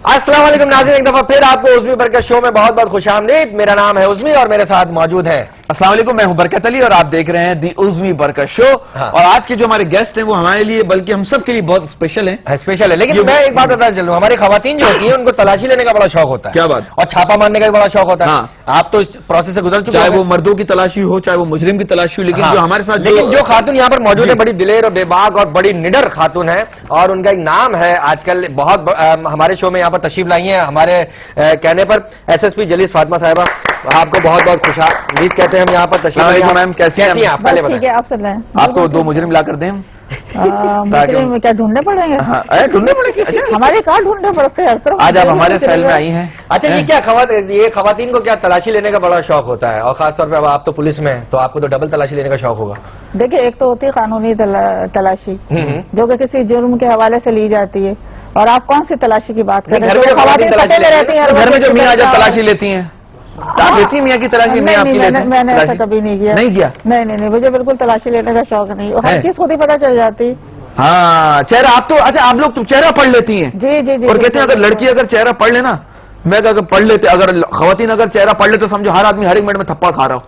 अस्सलाम वालेकुम नाज़रीन, एक दफा फिर आपको उज़्मी बरकत शो में बहुत बहुत खुशामदीद। मेरा नाम है उज़्मी और मेरे साथ मौजूद है अस्सलाम वालेकुम, मैं हूं बरकत अली और आप देख रहे हैं दी उज़्मी बरकत शो। हाँ। और आज के जो हमारे गेस्ट हैं वो हमारे लिए बल्कि हम सब के लिए बहुत स्पेशल हैं। स्पेशल है। लेकिन मैं एक बात बताना चलूं, हमारी खवातीन जो होती है उनको तलाशी लेने का बड़ा शौक होता है। क्या बात? और छापा मारने का भी बड़ा शौक होता है। हाँ। आप तो इस प्रोसेस से गुजर चुके चाहे हैं। वो मर्दों की तलाशी हो चाहे वो मुजरिम की तलाशी हो, लेकिन हाँ। जो हमारे साथ लेकिन जो खातून यहाँ पर मौजूद है बड़ी दिलेर और बेबाक और बड़ी निडर खातून है और उनका एक नाम है आजकल बहुत हमारे शो में यहाँ पर तशरीफ लाई है हमारे कहने पर एसएसपी जलीस फातिमा साहिबा। आपको बहुत बहुत खुशामदीद कहते हैं हम यहाँ पर तशरीफ लाई हैं। मैम कैसी हैं आप? पहले बस ठीक है, आप सुन रहे हैं। आपको दो मुजरिम ला कर दें हम? मुजरिम में क्या ढूंढने पड़ेंगे? हाँ, ढूंढने पड़ेंगे। अच्छा, हमारे कहाँ ढूंढने पड़ते हैं हर तरफ। आज आप हमारे सेल में आई हैं। अच्छा, ये खवातीन को क्या तलाशी लेने का बड़ा शौक होता है और खासतौर पे अब आप तो पुलिस में हैं तो आपको तो डबल तलाशी लेने का शौक होगा। देखिए, एक तो होती है कानूनी तलाशी जो कि किसी जुर्म के हवाले से ली जाती है, और आप कौन सी तलाशी की बात कर रहे हैं? घर में जो खवातीन तलाशी पते में रहती हैं, घर में जो मियाँ जब तलाशी लेती हैं आप लेती हैं मियाँ की तलाशी? मियाँ आपकी लेते हैं? मैंने ऐसा तलाशी? कभी नहीं किया। नहीं किया? नहीं, मुझे बिल्कुल तलाशी लेने का शौक नहीं। हर है? चीज खुद ही पता चल जाती। हाँ, चेहरा आप तो अच्छा, आप लोग तो चेहरा पढ़ लेती हैं। जी। और कहते हैं अगर लड़की अगर चेहरा पढ़ लेना, मैं अगर पढ़ लेते, अगर खवातीन अगर चेहरा पढ़ लेते, समझो हर आदमी हर एक मिनट में थप्पड़ खा रहा हो।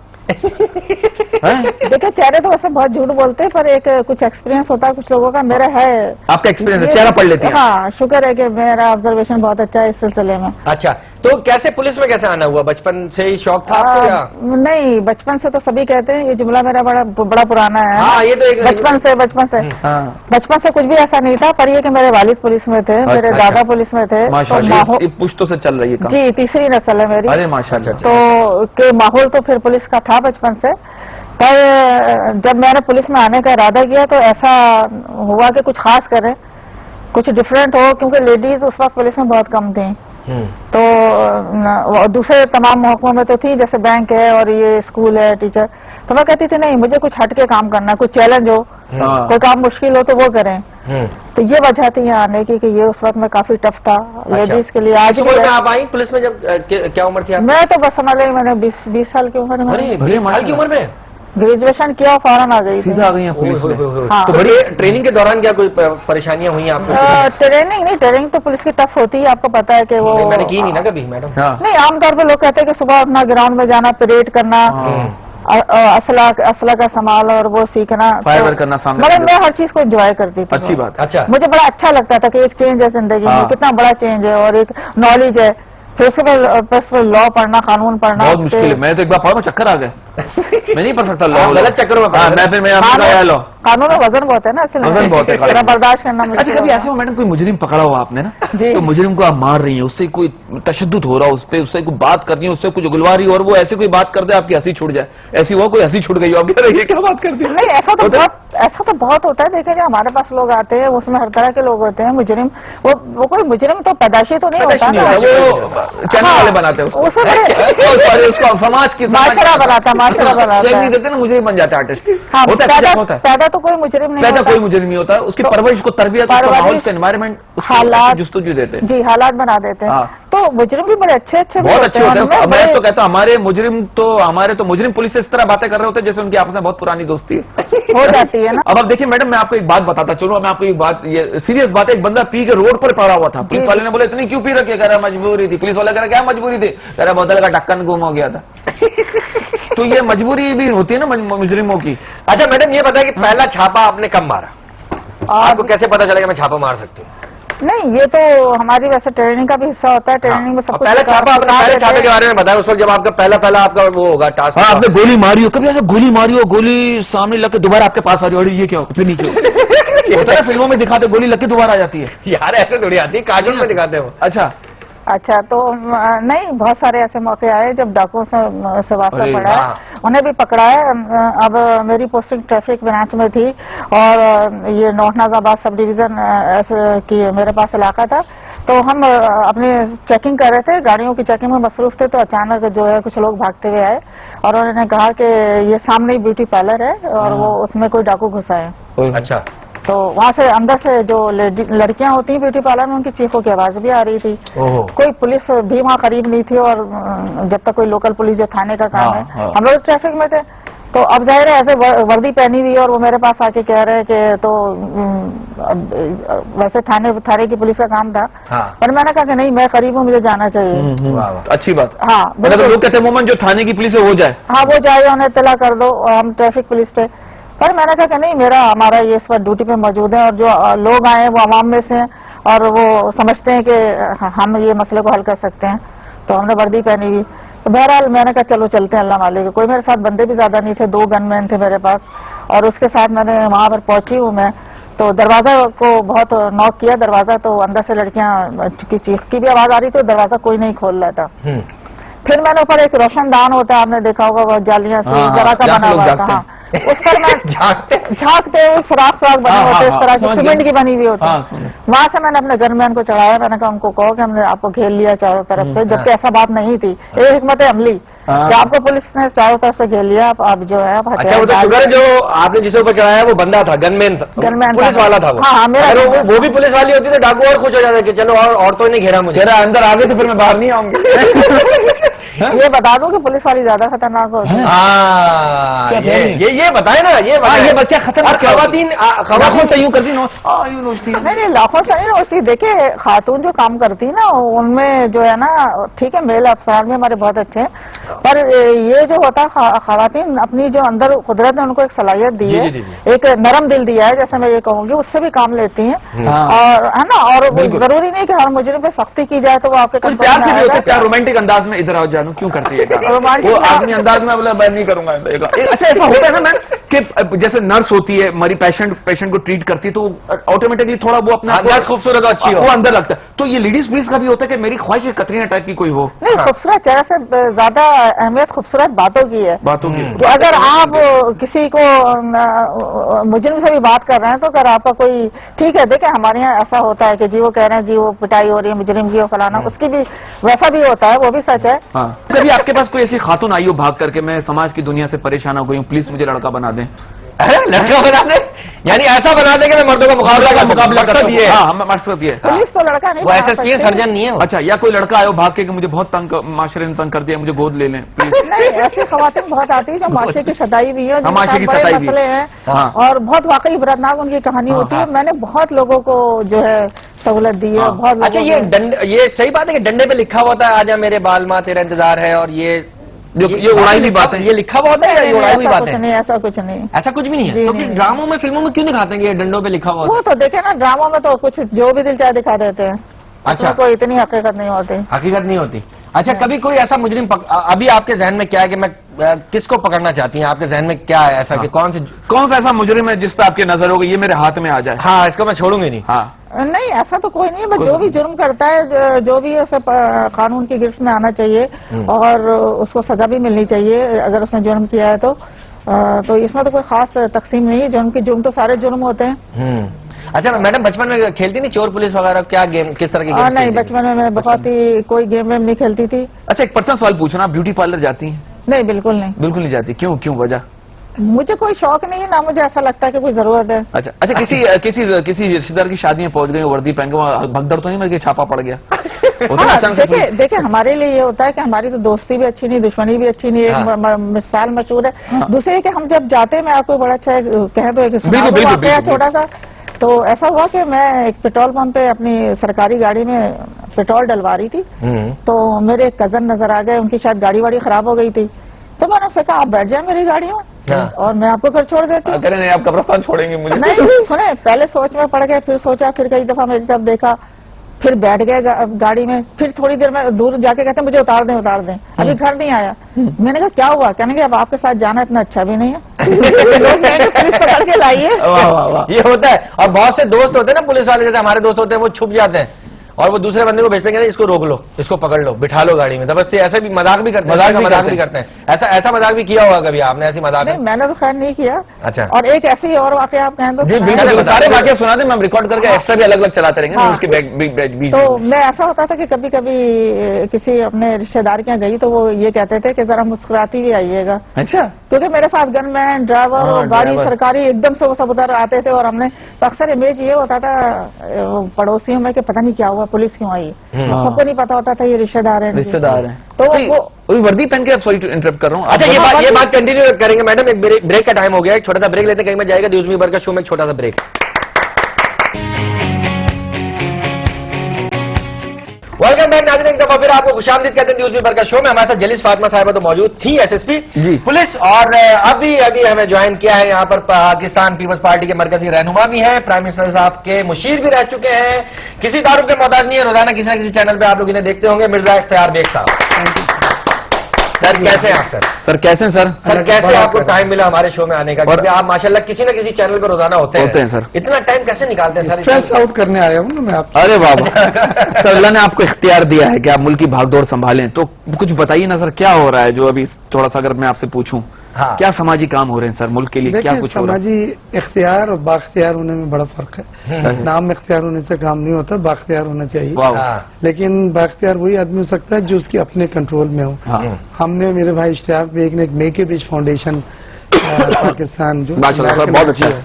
देखिए, चेहरे तो वैसे बहुत झूठ बोलते हैं, पर एक कुछ एक्सपीरियंस होता है कुछ लोगों का। मेरा है। आपका एक्सपीरियंस है, चेहरा पढ़ लेती हैं? हाँ, शुक्र है कि मेरा ऑब्जर्वेशन बहुत अच्छा है इस सिलसिले में। अच्छा, तो कैसे पुलिस में कैसे आना हुआ? बचपन से ही शौक था आपको या? नहीं, बचपन से तो सभी कहते हैं, ये जुमला मेरा बड़ा पुराना है। हाँ, ये तो एक बचपन से हाँ। बचपन से कुछ भी ऐसा नहीं था, पर ये कि मेरे वालिद पुलिस में थे, मेरे दादा पुलिस में थे। माशाल्लाह, ये पुश्तों से चल रही है काम। जी, तीसरी नस्ल है मेरी। अरे माशाल्लाह। तो के माहौल तो फिर पुलिस का था बचपन से। पर जब मैंने पुलिस में आने का इरादा किया तो ऐसा हुआ कि कुछ खास करें, कुछ डिफरेंट हो, क्योंकि लेडीज उस वक्त पुलिस में बहुत कम थी। तो दूसरे तमाम महकमों में तो थी, जैसे बैंक है और ये स्कूल है, टीचर। तो मैं कहती थी नहीं, मुझे कुछ हटके काम करना, कुछ चैलेंज हो, कोई काम मुश्किल हो तो वो करें। तो ये वजह थी यहाँ आने की कि ये उस वक्त में काफी टफ था लेडीज के लिए। आज उम्र में आप आई पुलिस में जब क्या उम्र थी आप? मैं तो बस समझ ली, मैंने 20 साल की उम्र में। अरे 20 साल की उम्र में ग्रेजुएशन किया, फौरन आ गई थी। सीधा आ गई हैं पुलिस में। हाँ। तो बड़ी ट्रेनिंग के दौरान क्या कोई परेशानियां हुई आपको? ट्रेनिंग तो पुलिस की टफ होती है, आपको पता है कि वो। मैंने की नहीं ना कभी मैडम। नहीं, आमतौर पे लोग कहते हैं कि सुबह अपना ग्राउंड में जाना, परेड करना, असला का संभाल और वो सीखना, फायर करना सामने। मगर मैं हर चीज को एंजॉय करती थी। अच्छी बात। अच्छा, मुझे बड़ा अच्छा लगता था कि एक चेंज है जिंदगी में, कितना बड़ा चेंज है, और एक नॉलेज है। फिर लॉ पढ़ना, कानून पढ़ना बहुत मुश्किल है। मैं तो एक बार पढ़ा, चक्कर आ गए। मैं नहीं पढ़ सकता लॉ। गलत चक्कर में पड़ा। मैं फिर लॉ कानून में वजन बहुत है ना, इसलिए वजन बहुत है, थोड़ा बर्दाश्त करना मुश्किल अच्छा, कभी ऐसे हो मैडम कोई मुजरिम पकड़ा हुआ आपने ना, तो मुजरिम को आप मार रही हैं, उससे कोई तशद्दुद हो रहा है, उससे कोई बात करनी है, उससे कुछ गुलवा रही हो और वो ऐसे कोई बात कर दे आपकी हंसी छूट जाए, ऐसी हुआ कोई हंसी छूट गई हो, आप कह रही है क्या बात करती है? नहीं, ऐसा तो बहुत होता है। देखिए, जो हमारे पास लोग आते हैं उसमें हर तरह के लोग होते हैं। मुजरिम वो कोई मुजरिम तो पैदाशी तो नहीं होता ना, वो चैनल वाले बनाते हैं उसको, समाज की माशरा बनाता है, मुझे बन जाता है आर्टिस्ट। हाँ, होता है पैदा तो कोई मुजरिम नहीं पैदा होता। कोई मुजरिम नहीं होता, उसकी परवरिश को, तरबियत, माहौल, एनवायरमेंट, हालात जुस्तजू देते हैं। जी, हालात बना देते हैं। तो मुजरिम भी बड़े अच्छे बहुत अच्छे होते हैं। मैं तो कहता हूँ हमारे तो मुजरिम पुलिस से इस तरह बातें कर रहे होते हैं जैसे उनकी आपस में बहुत पुरानी दोस्ती हो जाती है ना। अब आप देखिए मैडम, मैं आपको एक बात बताता चलूं, मैं आपको एक बात, ये सीरियस बात है। एक बंदा पी के रोड पर पड़ा हुआ था, पुलिस वाले ने बोला इतनी क्यों पी रखी? कह रहा मजबूरी थी। पुलिस वाले कह रहा क्या मजबूरी थी? कह रहा बोतल का ढक्कन गुम हो गया था। तो ये मजबूरी भी होती है ना मुजरिमों की। अच्छा मैडम, ये बताया कि पहला छापा आपने कब मारा? आपको कैसे पता चला कि मैं छापा मार सकती हूँ? नहीं, ये तो हमारी वैसे ट्रेनिंग का भी हिस्सा होता है। ट्रेनिंग में सब कुछ पहला छापा, आपने पहले छापे के बारे में बताया उस वक्त जब आपका पहला आपका वो होगा टास्क। हाँ, आपने गोली मारी हो कभी? ऐसा गोली मारी हो, गोली सामने लग के दोबारा आपके पास आ रही हो, ये क्या हो, फिर नीचे होता है, फिल्मों में दिखाते गोली लग के दोबारा आ जाती है। यार ऐसे थोड़ी आती है, कार्टून में दिखाते हो। अच्छा, तो नहीं, बहुत सारे ऐसे मौके आए जब डाकुओं से वास्ता पड़ा है, उन्हें भी पकड़ा है। अब मेरी पोस्टिंग ट्रैफिक ब्रांच में थी और ये नॉर्थ नाजाबाद सब डिवीजन ऐसे की मेरे पास इलाका था। तो हम अपनी चेकिंग कर रहे थे, गाड़ियों की चेकिंग में मसरूफ थे, तो अचानक जो है कुछ लोग भागते हुए आए और उन्होंने कहा कि ये सामने ही ब्यूटी पार्लर है और वो उसमें कोई डाकू घुसा है। अच्छा, तो वहाँ से अंदर से जो लड़कियां होती हैं ब्यूटी पार्लर में, उनकी चीखों की आवाज भी आ रही थी। कोई पुलिस भी वहाँ करीब नहीं थी और जब तक कोई लोकल पुलिस जो थाने का काम है, हम लोग ट्रैफिक में थे। तो अब जाहिर है ऐसे वर्दी पहनी हुई और वो मेरे पास आके कह रहे हैं कि तो वैसे थाने की पुलिस का काम था। हाँ। पर मैंने कहा कि नहीं, मैं करीब हूँ, मुझे जाना चाहिए। वाह वाह। अच्छी बात। हाँ, मतलब लोग कहते हैं मोमन जो थाने की पुलिस है वो जाए। हाँ, वो जाए, उन्हें इत्तला कर दो, और हम ट्रैफिक पुलिस थे। पर मैंने कहा कि नहीं, हमारा ये इस वक्त ड्यूटी पे मौजूद है, और जो लोग आए हैं वो आवाम में से हैं और वो समझते हैं कि हम ये मसले को हल कर सकते हैं, तो हमने वर्दी पहनी हुई। तो बहरहाल मैंने कहा चलो चलते हैं, अल्लाह मालिक। कोई मेरे साथ बंदे भी ज्यादा नहीं थे, 2 गनमैन थे मेरे पास, और उसके साथ मैंने वहां पर पहुंची हूँ मैं। तो दरवाजा को बहुत नॉक किया, दरवाजा, तो अंदर से लड़कियां की चीख की भी आवाज आ रही थी, तो दरवाजा कोई नहीं खोल रहा था। फिर मैंने ऊपर एक रोशनदान होता है, आपने देखा होगा, वो जालियां से जरा का बना हुआ था। हाँ, उस पर मैं झांकते हुए सुराख बने होते, इस तरह की सीमेंट की बनी हुई होती। वहां से मैंने अपने गनमैन को चढ़ाया। मैंने कहा उनको कहो कि हमने आपको घेर लिया चारों तरफ से, जबकि ऐसा बात नहीं थी। एक हिकमत अमली कि आपको पुलिस ने चारों तरफ से घेर लिया, आप जो है आप। अच्छा, वो तो शुक्र है जो आपने जिसे ऊपर चढ़ाया वो बंदा था, गनमैन था, पुलिस वाला था वो। हाँ, मेरा वो भी पुलिस वाली होती तो डाकू और खुश हो जाता कि चलो और औरतों ने घेरा मुझे, अंदर आ गए तो फिर मैं बाहर नहीं आऊंगी। ये बता दो कि पुलिस वाली ज्यादा खतरनाक होती है। ये बताए ना, ये बच्चा खतरनाक। खवातीन से यूं करती यूं नोचती। नहीं, लाखों से नहीं नोचती। देखिए, खातून जो काम करती है ना, उनमें जो है ना, ठीक है, मेल अफसरान में हमारे बहुत अच्छे हैं, पर ये जो होता है खवातीन अपनी जो अंदर कुदरत ने उनको एक सलाहियत दी है, एक नरम दिल दिया है, जैसे मैं ये कहूंगी, उससे भी काम लेती हैं। और है ना, और जरूरी नहीं कि हर मुजरिम पे सख्ती की जाए तो वो आपके प्यार से भी होते, प्यार रोमांटिक अंदाज में, इधर आओ जानू क्यों करती है वो आदमी अंदाज में, बोला मैं नहीं करूंगा। अच्छा, ऐसा होता है ना मैम कि जैसे नर्स होती है, हमारी पेशेंट को ट्रीट करती है, तो ऑटोमेटिकली थोड़ा वो अपना खूबसूरत अच्छी हो, वो अंदर लगता है। तो ये लेडीज पुलिस का भी होता है कि मेरी ख्वाहिश है कतरीना टाइप की कोई हो। नहीं, खूबसूरत चेहरे से ज्यादा अहमियत खूबसूरत बातों की है। कि अगर आप किसी को मुजरिम से भी बात कर रहे हैं, तो अगर आपका कोई, ठीक है, देखिए हमारे यहाँ ऐसा होता है कि जी वो कह रहे हैं जी वो पिटाई हो रही है मुजरिम की, वो फलाना, उसकी भी वैसा भी होता है, वो भी सच है। कभी आपके पास कोई ऐसी खातून आई हो भाग करके, मैं समाज की दुनिया से परेशान हो गई हूँ, प्लीज मुझे लड़का बना दें? लड़का बना दे, यानी ऐसा बना दे कि मैं मर्दों का मुकाबला मकसद ये है। मकसद ये है। पुलिस तो लड़का नहीं, वो एसएसपी है, सर्जन नहीं है वो। अच्छा, या कोई लड़का आयो भाग के कि मुझे बहुत माशरे ने तंग कर दिया, मुझे गोद ले लें प्लीज। नहीं, ऐसी खवातीन बहुत आती है जो माशरे की सदाई भी है, माशरे की बड़े सताई मसले हैं, और बहुत वाकई इबरतनाक उनकी कहानी होती है। मैंने बहुत लोगों को जो है सहूलत दी है, बहुत। अच्छा, ये सही बात है कि डंडे पे लिखा हुआ था आजा मेरे बाल माँ तेरा इंतजार है, और ये उड़ाई हुई बात है, ये लिखा हुआ होता है या ये उड़ाई हुई बात है? नहीं, ऐसा कुछ नहीं, ऐसा कुछ भी नहीं है। तो फिर ड्रामों में, फिल्मों में क्यों दिखाते हैं कि ये डंडों पे लिखा हुआ? वो तो देखे ना, ड्रामों में तो कुछ जो भी दिल चाहे दिखा देते हैं। अच्छा, कोई इतनी हकीकत नहीं होती। हकीकत नहीं होती। अच्छा, कभी कोई ऐसा मुजरिम अभी आपके जहन में क्या है कि मैं किसको पकड़ना चाहती हैं? आपके जहन में क्या है ऐसा कि कौन सा ऐसा मुजरिम है जिस पे आपकी नजर होगी ये मेरे हाथ में आ जाए? हाँ, इसको मैं छोड़ूंगी नहीं। हाँ, नहीं, ऐसा तो कोई नहीं है, बस जो भी जुर्म करता है, जो भी ऐसे कानून की गिरफ्त में आना चाहिए और उसको सजा भी मिलनी चाहिए अगर उसने जुर्म किया है तो इसमें तो कोई खास तकसीम नहीं है। जुर्म तो सारे जुर्म होते हैं। अच्छा, मैडम बचपन में खेलती नहीं चोर पुलिस वगैरह? क्या गेम, किस तरह की गेम? नहीं, बचपन में मैं बहुत ही कोई गेम वेम नहीं खेलती थी। अच्छा, एक पर्सनल सवाल पूछना, ब्यूटी पार्लर जाती हैं? नहीं, बिल्कुल नहीं। बिल्कुल नहीं जाती? क्यों वजह? मुझे कोई शौक नहीं है ना, मुझे ऐसा लगता है कि कोई जरूरत है। अच्छा, किसी रिश्तेदार की शादी में पहुंच गए, वर्दी पहन के, भगदड़ तो नहीं मर गई, छापा पड़ गया? हाँ, देखिए हमारे लिए ये होता है कि हमारी तो दोस्ती भी अच्छी नहीं, दुश्मनी भी अच्छी नहीं। एक मिसाल मशहूर है। दूसरे कि हम जब जाते हैं, मैं आपको बड़ा अच्छा कह दो एक छोटा सा, तो ऐसा हुआ कि मैं एक पेट्रोल पंप पे अपनी सरकारी गाड़ी में पेट्रोल डलवा रही थी, तो मेरे एक कजन नजर आ गए, उनकी शायद गाड़ी वाड़ी खराब हो गई थी, तो मैंने उससे कहा आप बैठ जाए मेरी गाड़ी में और मैं आपको घर छोड़ देती हूँ। नहीं, आप कब्रिस्तान छोड़ेंगे मुझे? नहीं, सुने, पहले सोच में पड़ गए, फिर सोचा, फिर कई दफा मेरी तरफ देखा, फिर बैठ गए गाड़ी में, फिर थोड़ी देर में दूर जाके कहते मुझे उतार दें, अभी घर नहीं आया। मैंने कहा क्या हुआ? कहने अब आपके साथ जाना इतना अच्छा भी नहीं है। लोग कहेंगे पुलिस पकड़ के लाइए। ये होता है। और बहुत से दोस्त होते हैं ना पुलिस वाले, जैसे हमारे दोस्त होते हैं, वो छुप जाते हैं और वो दूसरे बंदे को भेजते हैं, इसको रोक लो, इसको पकड़ लो, बिठा लो गाड़ी में, जबरदस्ती। ऐसे भी मजाक भी करते हैं, मजाक भी करते हैं। ऐसा मजाक भी किया होगा कभी आपने? ऐसी मजाक? नहीं, मैंने तो खैर नहीं किया। अच्छा। और एक ऐसे ही और वाकया आप कहें तो सारे वाकया सुना दें, हम रिकॉर्ड करके एक्स्ट्रा भी अलग अलग चलाते रहेंगे ना उसके बीच। तो मैं ऐसा होता था कि कभी कभी किसी अपने रिश्तेदार के यहाँ गई तो वो ये कहते थे कि जरा मुस्कुराती भी आइएगा। अच्छा। क्योंकि मेरे साथ गनमैन, ड्राइवर और गाड़ी सरकारी एकदम से वो सब उधर आते थे, और हमने तो अक्सर इमेज ये होता था पड़ोसियों में कि पता नहीं क्या हुआ, पुलिस क्यों आई। सबको नहीं पता होता था ये रिश्तेदार हैं। तो अभी वर्दी पहन के, आप सॉरी टू इंटरप्ट कर रहा हूँ। अच्छा, ये बात कंटिन्यू करेंगे मैडम। एक ब्रेक का टाइम हो गया, एक छोटा सा ब्रेक लेते हैं, कहीं में जाएगा न्यूज़ मी बरकर शो में एक छोटा सा ब्रेक। वेलकम बैक नाज़रीन, एक दफा फिर आपको खुशामदीद कहते हैं न्यूज़ मी बरकर शो में। हमारे साथ जलीस फातिमा साहिबा तो मौजूद थी, एसएसपी पुलिस, और अभी हमें ज्वाइन किया है यहाँ पर पाकिस्तान पीपल्स पार्टी के मरकजी रहनुमा भी हैं, प्राइम मिनिस्टर साहब के मुशीर भी रह चुके हैं, किसी तारुफ के मोहताज नहीं है, रोजाना किसी न किसी चैनल पे आप लोग इन्हें देखते होंगे, मिर्जा इख्तियार बेग साहब। सर कैसे हैं आप? सर कैसे हैं सर कैसे आपको टाइम मिला हमारे शो में आने का? क्योंकि आप माशाल्लाह किसी न किसी चैनल पर रोजाना होते हैं सर। इतना टाइम कैसे निकालते हैं सर? स्ट्रेस आउट करने आया हूँ ना मैं आपको। अरे बाबा सर, अल्लाह ने आपको इख्तियार दिया है कि आप मुल्क की भागदौड़ संभालें, तो कुछ बताइए ना सर, क्या हो रहा है जो अभी थोड़ा सा अगर मैं आपसे पूछूं, हाँ। क्या सामाजिक काम हो रहे हैं सर मुल्क के लिए? क्या कुछ हो रहा है? समाजी इख्तियार और बाख्तियार होने में बड़ा फर्क है। नाम इख्तियार होने से काम नहीं होता, बाख्तियार होना चाहिए। हाँ। लेकिन बाख्तियार वही आदमी हो सकता है जो उसके अपने कंट्रोल में हो। हाँ। हमने, मेरे भाई इश्तियाक बेग ने एक make a wish foundation Pakistan जो माशाल्लाह बहुत अच्छा है,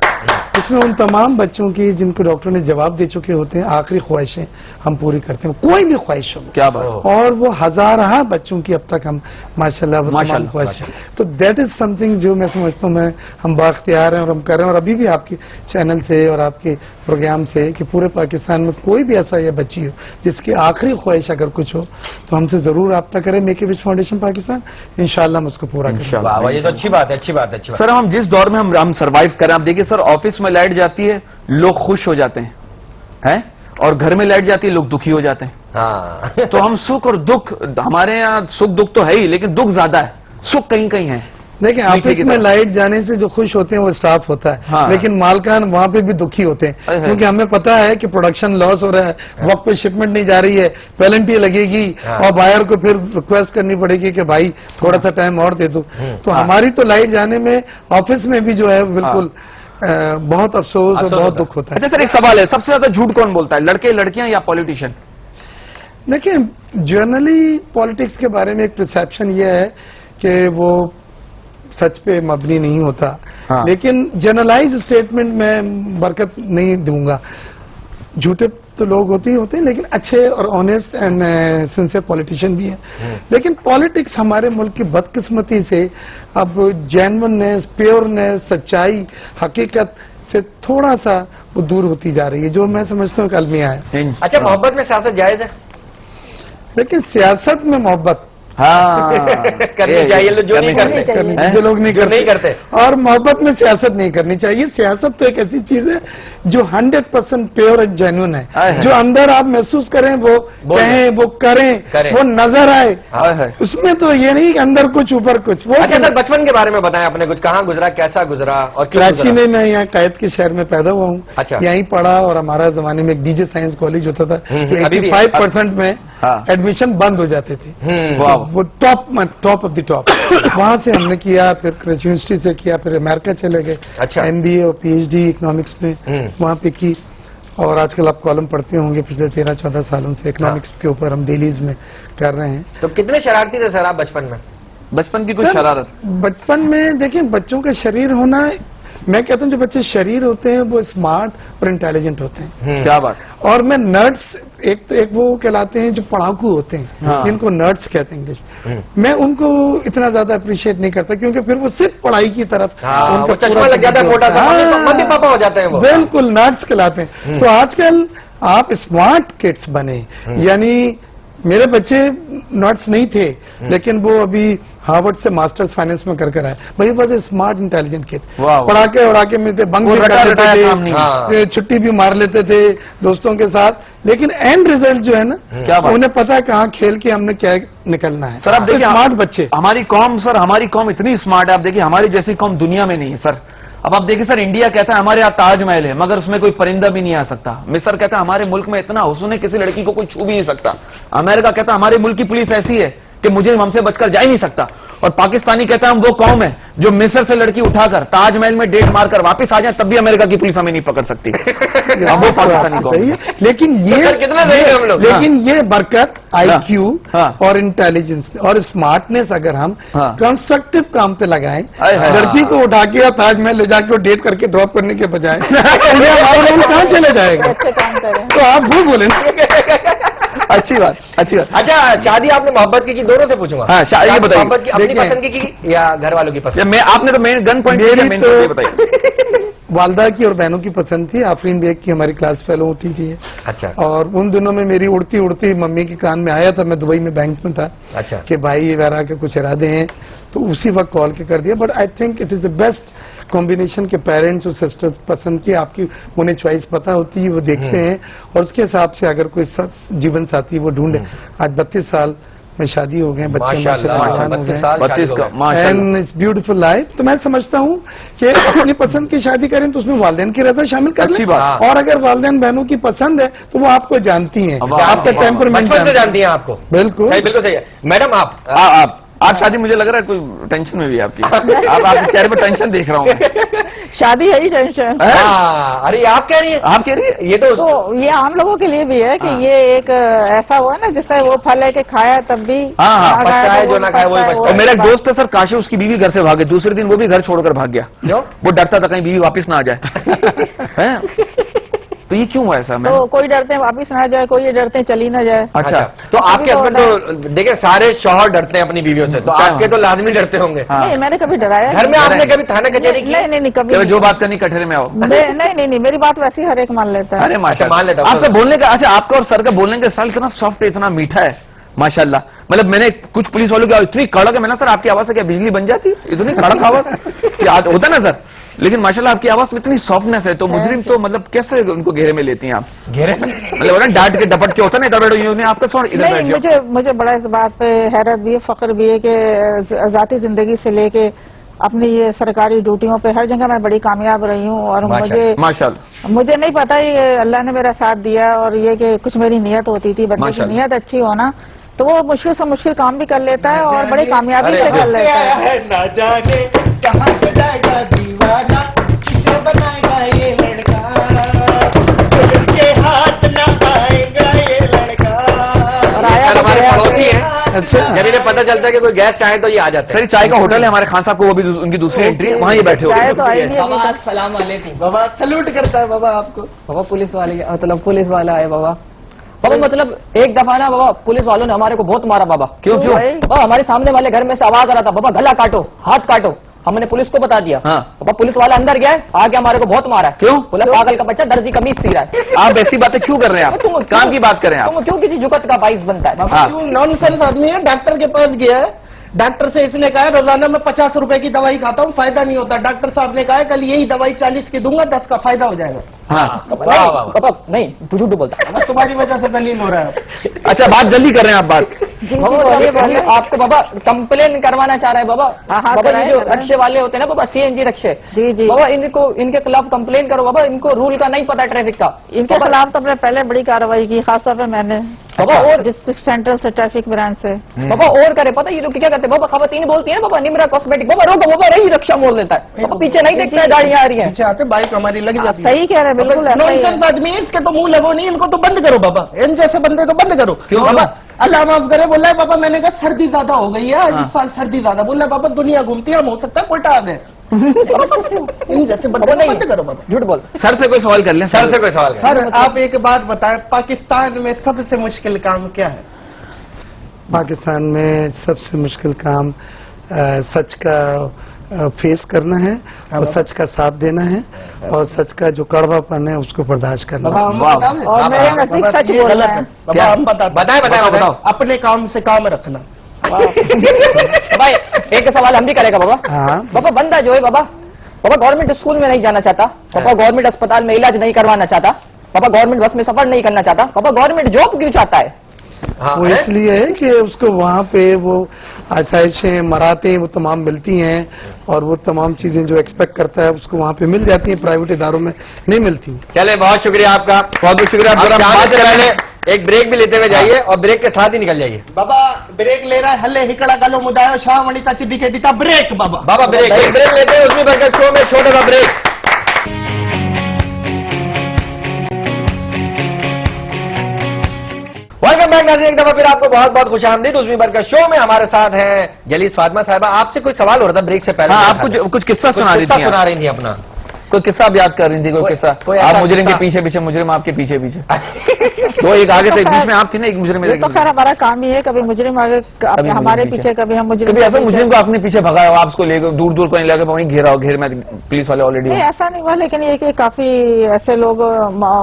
इसमें उन तमाम बच्चों की जिनको डॉक्टर ने जवाब दे चुके होते हैं, आखिरी ख्वाहिशें हम पूरी करते हैं, कोई भी ख्वाहिश हो। क्या बात। और वो हजारा बच्चों की अब तक हम माशाल्लाह वो तमाम ख्वाहिशें, तो दैट इज समथिंग जो मैं समझता हूँ हम बाख्तियार हैं और हम कर रहे हैं। और अभी भी आपके चैनल से और आपके प्रोग्राम से कि पूरे पाकिस्तान में कोई भी ऐसा या बच्ची हो जिसकी आखिरी ख्वाहिश अगर कुछ हो तो हमसे जरूर रब्ता करें, make a wish foundation Pakistan, इंशाल्लाह हम उसको पूरा करेंगे। वाह, ये तो अच्छी बात है, अच्छी बात है, अच्छी बात। सर हम जिस दौर में हम सर्वाइव करें, आप देखिए सर, ऑफिस में लाइट जाती है लोग खुश हो जाते हैं, और घर में लाइट जाती है लोग दुखी हो जाते हैं। हाँ। तो हम सुख और दुख, हमारे यहाँ सुख दुख तो है ही, लेकिन दुख ज्यादा है, सुख कहीं कहीं है। देखिए ऑफिस में लाइट जाने से जो खुश होते हैं वो स्टाफ होता है। हाँ। लेकिन मालकान वहाँ पे भी दुखी होते हैं, क्योंकि हमें पता है कि प्रोडक्शन लॉस हो रहा है, वक्त पे शिपमेंट नहीं जा रही है, पेनल्टी लगेगी, और बायर को फिर रिक्वेस्ट करनी पड़ेगी कि भाई थोड़ा सा टाइम और दे दो। तो हमारी तो लाइट जाने में ऑफिस में भी जो है बिल्कुल बहुत अफसोस और बहुत दुख होता है। अच्छा सर, एक सवाल है, सबसे ज्यादा झूठ कौन बोलता है, लड़के लड़कियां या पॉलिटिशियन? देखिए जनरली पॉलिटिक्स के बारे में एक परसेप्शन ये है कि वो सच पे मबनी नहीं होता। हाँ। लेकिन जनरलाइज स्टेटमेंट में बरकत नहीं दूंगा। झूठे तो लोग होते हैं, लेकिन अच्छे और ऑनेस्ट एंड सिंसियर पॉलिटिशियन भी हैं। लेकिन पॉलिटिक्स हमारे मुल्क की बदकिस्मती से अब जेन्युइननेस, प्योरनेस, सच्चाई, हकीकत से थोड़ा सा वो दूर होती जा रही है, जो मैं समझता हूँ कि अलमिया है। अच्छा, मोहब्बत में सियासत जायज है? लेकिन सियासत में मोहब्बत करनी चाहिए जो नहीं करते, जो लोग नहीं करते, और मोहब्बत में सियासत नहीं करनी चाहिए। सियासत तो एक ऐसी चीज है जो 100% प्योर एंड जेन्युइन है, जो अंदर आप महसूस करें, वो कहें, वो करें, वो नजर आए। उसमें तो ये नहीं कि अंदर कुछ ऊपर कुछ। वो अच्छा सर, बचपन के बारे में बताएं आपने कुछ, कहाँ गुजरा, कैसा गुजरा और क्यों? कराची में मैं यहाँ कायद के शहर में पैदा हुआ हूँ। अच्छा। यहीं पढ़ा, और हमारा जमाने में एक डीजे साइंस कॉलेज होता था, 85% में एडमिशन बंद हो जाते थे, वो टॉप ऑफ द टॉप। वहां से हमने किया, फिर कराची यूनिवर्सिटी से किया, फिर अमेरिका चले गए। अच्छा। MBA और PhD इकोनॉमिक्स में वहां पे की। और आजकल आप कॉलम पढ़ते होंगे, पिछले 13-14 सालों से इकोनॉमिक्स के ऊपर हम डेलीज में कर रहे हैं। तो कितने शरारती थे सर आप बचपन में? बचपन की कुछ शरारत? बचपन में देखिए, बच्चों का शरीर होना, मैं कहता हूँ जो बच्चे शरीर होते हैं वो स्मार्ट और इंटेलिजेंट होते हैं। क्या बात। और मैं नर्ड्स, एक वो कहलाते हैं जो पढ़ाकू होते हैं, हाँ। जिनको नर्ड्स कहते हैं इंग्लिश। मैं उनको इतना ज्यादा अप्रिशिएट नहीं करता, क्योंकि फिर वो सिर्फ पढ़ाई की तरफ उनका चश्मा लग जाता है, मोटा सा, मम्मी पापा हो जाते हैं वो। बिल्कुल नर्ड्स कहलाते हैं। तो आजकल आप स्मार्ट किड्स बने, यानी मेरे बच्चे नर्ड्स नहीं थे, लेकिन वो अभी हार्वर्ड से मास्टर्स फाइनेंस में कर आए। मेरे पास स्मार्ट इंटेलिजेंट किड, पढ़ाके उड़ाके में थे, बंक भी कर लेते थे, छुट्टी भी मार लेते थे दोस्तों के साथ, लेकिन एंड रिजल्ट जो है ना, उन्हें पता है कहाँ खेल के हमने क्या निकलना है। सर आप देखिए, स्मार्ट बच्चे। हमारी कौम इतनी स्मार्ट है, आप देखिए हमारी जैसी कौम दुनिया में नहीं है सर। अब आप देखिए सर, इंडिया कहता है हमारे यहाँ ताजमहल है, मगर उसमें कोई परिंदा भी नहीं आ सकता। मिस्र कहता है हमारे मुल्क में इतना हुस्न है, किसी लड़की को कोई छू भी नहीं सकता। अमेरिका कहता है हमारे मुल्क की पुलिस ऐसी है कि मुझे हमसे बचकर जा ही नहीं सकता। और पाकिस्तानी कहता है हम वो कौम है जो मिस्र से लड़की उठाकर ताजमहल में डेट मारकर वापस आ जाए, तब भी अमेरिका की पुलिस हमें नहीं पकड़ सकती। अब वो पाकिस्तानी कौम है। लेकिन ये कितना सही है हम लोग। लेकिन ये बरकत IQ और इंटेलिजेंस और स्मार्टनेस अगर हम कंस्ट्रक्टिव काम पे लगाएं, लड़की को उठा के ताजमहल ले जाके डेट करके ड्रॉप करने के बजाय, हमारा कहाँ चले जाएगा? तो आप वो बोले अच्छी बात, अच्छी बात। अच्छा, शादी आपने मोहब्बत की दोनों से पूछूंगा। हाँ, ये बताइए। मोहब्बत की अपनी देखिए। पसंद की या घर वालों की पसंद? आपने तो मेन गन पॉइंट मेरी मेन तो- ये बताइए। वालदा की और बहनों की पसंद थी। आफरीन बेग की हमारी क्लास फेलो होती थी। अच्छा। और उन दिनों में मेरी उड़ती उड़ती मम्मी के कान में आया था, मैं दुबई में बैंक में था, अच्छा। कि भाई वगैरह के कुछ इरादे हैं, तो उसी वक्त कॉल के कर दिया। But I think it is the best combination के पेरेंट्स और सिस्टर्स पसंद की, आपकी उन्हें चॉइस पता होती है, वो देखते हैं और उसके हिसाब से अगर कोई जीवन साथी वो ढूंढे। आज 32 साल में शादी हो गए, बच्चे माशाल्लाह, जवान हो 32 साल 32 का शादी हो गए। माशाल्लाह। And it's beautiful life. तो मैं समझता हूँ कि अपनी पसंद की शादी करें तो उसमें वालिदैन की रजा शामिल कर अच्छी लें। बात। और अगर वालिदैन बहनों की पसंद है तो वो आपको जानती हैं, अब आपका जानती हैं। टेम्परमेंट बचपन से जानती हैं आपको। बिल्कुल। सही, बिल्कुल सही है। मैडम आप शादी, मुझे लग रहा है कोई टेंशन में भी है आपकी। आप आपके चेहरे पर टेंशन देख रहा हूँ मैं। शादी है ही टेंशन। हाँ, अरे आप कह रही हैं? आप कह रही है ये तो तो ये आम लोगों के लिए भी है कि ये एक ऐसा हुआ ना जिससे वो फल है कि खाया तब भी हाँ, ना खाया पछताए तो जो ना खाया वही पछताए, पछताए। और मेरा एक दोस्त है सर काशी, उसकी बीवी घर से भागे, दूसरे दिन वो भी घर छोड़कर भाग गया। क्यों? वो डरता था कहीं बीवी वापस ना आ जाए। हैं? तो ये क्यों हुआ ऐसा? मैं तो कोई डरते हैं वापिस ना जाए, कोई ये डरते हैं चली ना जाए। अच्छा, तो ऐसा आपके भी तो हस्बैंड तो देखिए सारे शौहर डरते हैं अपनी बीवियों से, तो आपके तो लाजमी डरते होंगे। हाँ। नहीं, मैंने कभी डराया घर में नहीं। आपने कभी थाना कचहरी की? नहीं कभी चलो नहीं। जो बात करनी कटहरे में आओ। नहीं, मेरी बात वैसी हर एक मान लेता है। अरे अच्छा, मान लेता हूँ। आपका बोलने का, अच्छा आपका और सर का बोलने का स्टाइल इतना सॉफ्ट है, इतना मीठा है माशाल्लाह। मतलब मैंने कुछ पुलिस वालों की इतनी कड़क है, मैंने सर आपकी आवाज से क्या बिजली बन जाती? इतनी कड़क आवाज होता ना सर, लेकिन माशाल्लाह आपकी आवाज में इतनी सॉफ्टनेस है। तो मुजरिम तो मतलब कैसे उनको घेरे में लेती हैं आप? घेरे में? मतलब ना डांट के डपट के होता ना, इधर बैठो, यूं नहीं, आपका सॉन्ग इधर बैठ नहीं, जाओ। मुझे बड़ा इस बात पे हैरत भी है, फख्र भी है कि जाती जिंदगी से लेके अपनी ये सरकारी ड्यूटियों पे हर जगह मैं बड़ी कामयाब रही हूँ। और माशाल्लाह। मुझे नहीं पता, ये अल्लाह ने मेरा साथ दिया। और ये कि कुछ मेरी नियत होती थी, बंदे की माशाल्लाह। नियत अच्छी हो ना तो वो मुश्किल से मुश्किल काम भी कर लेता है और बड़ी कामयाबी से कर लेता है। ना जाने कहाँ जाएगा दीवाना, किसे बनाएगा ये लड़का, इसके हाथ ना आएगा ये लड़का। और ये आया सर तो हमारे गया। पड़ोसी हैं। अच्छा। जब इन्हें पता चलता है कि कोई गेस्ट आए तो ये आ जाते सर हैं। ये चाय का होटल है हमारे खान साहब को, वो भी उनकी दूसरी एंट्री है, वहां ये बैठे चाय हो। तो आई नहीं अभी बाबा तक। अस्सलाम वालेकुम। बाबा सल्यूट करता है बाबा आपको। बाबा पुलिस वाले, मतलब पुलिस वाला है बाबा। बाबा मतलब एक दफा ना बाबा पुलिस वालों ने हमारे को बहुत मारा बाबा। क्यों क्यों? भाई? बाबा हमारे सामने वाले घर में से आवाज आ रहा था, बाबा गला काटो, हाथ काटो। हमने पुलिस को बता दिया। हाँ। बाबा पुलिस वाला अंदर गया है, आगे हमारे को बहुत मारा है। क्यों? बोला पागल का बच्चा दर्जी कमीज सी रहा है। आप ऐसी बातें क्यों कर रहे हैं? आप काम की बात करें आप। तुम क्यों किसी जुगत का बाइस बनता है? बाबा क्यों नॉनसेंस आदमी है। डॉक्टर के पास गया है, डॉक्टर से इसने कहा रोजाना मैं 50 रुपए की दवाई खाता हूँ, फायदा नहीं होता। डॉक्टर साहब ने कहा कल यही दवाई 40 की दूंगा, 10 का फायदा हो जाएगा। हाँ। वाह, वाह, बाबा नहीं, तू झूठ बोलता है। बाबा तुम्हारी वजह से दलील हो रहा है। अच्छा बात जल्दी कर रहे हैं आप बात। जी बाबा, बोलिए मतलब बोलिए। आपको बाबा कंप्लेन करवाना चाह रहा है बाबा। हाँ, बाबा कराएं, ये जो कराएं। रक्शे वाले होते हैं ना बाबा, सीएनजी रक्शे, जी, जी। बाबा इनके खिलाफ कंप्लेन करो बाबा। इनको रूल का नहीं पता ट्रैफिक का। इनके खिलाफ तो हमने पहले बड़ी कार्रवाई की, खासतौर पे मैंने बाबा और डिस्ट्रिक्ट सेंट्रल से ट्रैफिक ब्रांच से। बाबा और करे पता ये लोग क्या कहते हैं बाबा, खवातीन बोलती है ना बाबा निमरा कॉस्मेटिक, बाबा रोको बाबा, रही रक्षा मोड़ लेता है बाबा, पीछे नहीं देखता है गाड़ियां आ रही हैं। पीछे आते बाइक हमारी लग आप जाती है। सही कह रहे हैं, बिल्कुल ऐसा ही है। नॉनसेंस आदमी है, इसके तो मुंह लगो नहीं, इनको तो बंद करो बाबा। इन जैसे बंदे को बंद करो। क्यों? बाबा अल्लाह माफ करे, बोला है बाबा मैंने कहा सर्दी ज्यादा हो गई है आज, इस साल सर्दी ज्यादा। बोला बाबा दुनिया घूमती है, हम हो सकता है कोटा आ गए। इन जैसे बंदे बाबा को नहीं, बंद करो बाबा। झूठ बोल। सर से कोई सवाल कर लें। सर से कोई सवाल करें। सर आप एक बात बताएं, पाकिस्तान में सबसे मुश्किल काम क्या है? पाकिस्तान में सबसे मुश्किल काम सच का फेस करना है और सच का साथ देना है और सच का जो कड़वापन है उसको बर्दाश्त करना बाबा है। हम वाह। बताएं? और मेरे बाबा, नजदीक बाबा, सच ये बोल गलत रहे है। हैं। बाबा क्या? हम बताते बताएं बताएं बताएं। अपने काम से काम रखना। बाबा एक सवाल हम भी करेगा बाबा। हाँ। बाबा बंदा जो है बाबा गवर्नमेंट स्कूल में नहीं जाना चाहता, पापा गवर्नमेंट अस्पताल में इलाज नहीं करवाना चाहता, पापा गवर्नमेंट बस में सफर नहीं करना चाहता, पापा गवर्नमेंट जॉब क्यों चाहता है? हाँ, वो है? इसलिए है कि उसको वहाँ पे वो आसाइशें मराते वो तमाम मिलती हैं और वो तमाम चीजें जो एक्सपेक्ट करता है उसको वहाँ पे मिल जाती हैं, प्राइवेट इदारों में नहीं मिलती। चले बहुत शुक्रिया आपका, बहुत बहुत शुक्रिया। आप जरा जाने बात से करें। पहले एक ब्रेक भी लेते हुए जाइए और ब्रेक के साथ ही निकल जाइए। बाबा ब्रेक ले रहा है, हल्ले हिकड़ा गलो मुदायो शाह मणिता चिड्डी के डीता ब्रेक बाबा। बाबा ब्रेक ब्रेक लेते हैं, उसमें बरकत शो में छोटा सा ब्रेक। वेलकम बैक नाज़रीन, एक दफा फिर आपको बहुत बहुत खुशामदीद। उसमें बरकत शो में हमारे साथ हैं जलीस फातिमा साहिबा। आपसे कोई सवाल हो रहा था ब्रेक से पहले। हाँ, आप कुछ किस्सा सुना रही थी। सुना रही थी अपना। कोई किस्सा आप याद कर रही थी, कोई किस्सा? कोई आप ऐसा मुजरिम के किस्सा? पीछे पीछे, मुजरिम आपके पीछे पीछे। तो एक आगे से, बीच में आप थी ना, एक मुजरिम ये तो खैर हमारा काम ही है, कभी मुजरिम आगे मुजरिम हमारे पीछे। पीछे, कभी हम मुजरिम कभी के ऐसा पीछे। मुजरिम को आपने पीछे भगाया हो, आप उसको लेकर दूर दूर कहीं लेकर वहीं घेरा हो, घेर में पुलिस वाले ऑलरेडी? नहीं, ऐसा नहीं हुआ, लेकिन ये कि काफी ऐसे लोग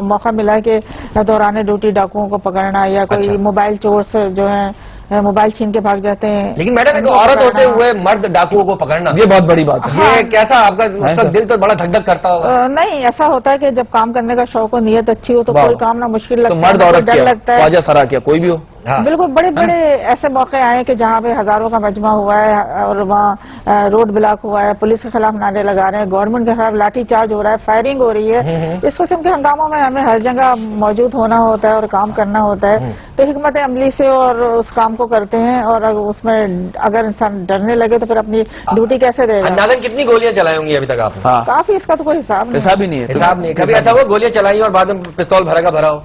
मौका मिला है कि दौरान ड्यूटी डाकुओं को पकड़ना, या कोई अच्छा। मोबाइल चोर से जो है मोबाइल छीन के भाग जाते हैं। लेकिन मैडम एक उनको औरत होते पकड़ना। हुए मर्द डाकुओं को पकड़ना, ये बहुत बड़ी बात है। ये कैसा आपका उस वक्त दिल तो बड़ा धक धक करता होगा। नहीं, ऐसा होता है कि जब काम करने का शौक हो, नियत अच्छी हो, तो वाह। कोई काम ना मुश्किल तो लगता है, मर्द ना कोई औरत डर किया, लगता है। ख्वाजा सरा किया, कोई भी हो। हाँ। बिल्कुल, बड़े बड़े ऐसे मौके आए कि जहाँ पे हजारों का मजमा हुआ है और वहाँ रोड ब्लॉक हुआ है, पुलिस के खिलाफ नारे लगा रहे हैं, गवर्नमेंट के खिलाफ लाठी चार्ज हो रहा है, फायरिंग हो रही है। इस किस्म के हंगामों में हमें हर जगह मौजूद होना होता है और काम करना होता है। तो हिकमत अमली से और उस काम को करते हैं, और उसमें अगर इंसान डरने लगे तो फिर अपनी ड्यूटी कैसे देगा? अंदाजन कितनी गोलियां चलाई होंगी अभी तक आपने? हाँ, काफी, इसका तो कोई हिसाब नहीं। हिसाब ही नहीं है। हिसाब नहीं। कभी ऐसा हुआ गोलियां चलाई और बाद में पिस्तौल भरा का भरा हो?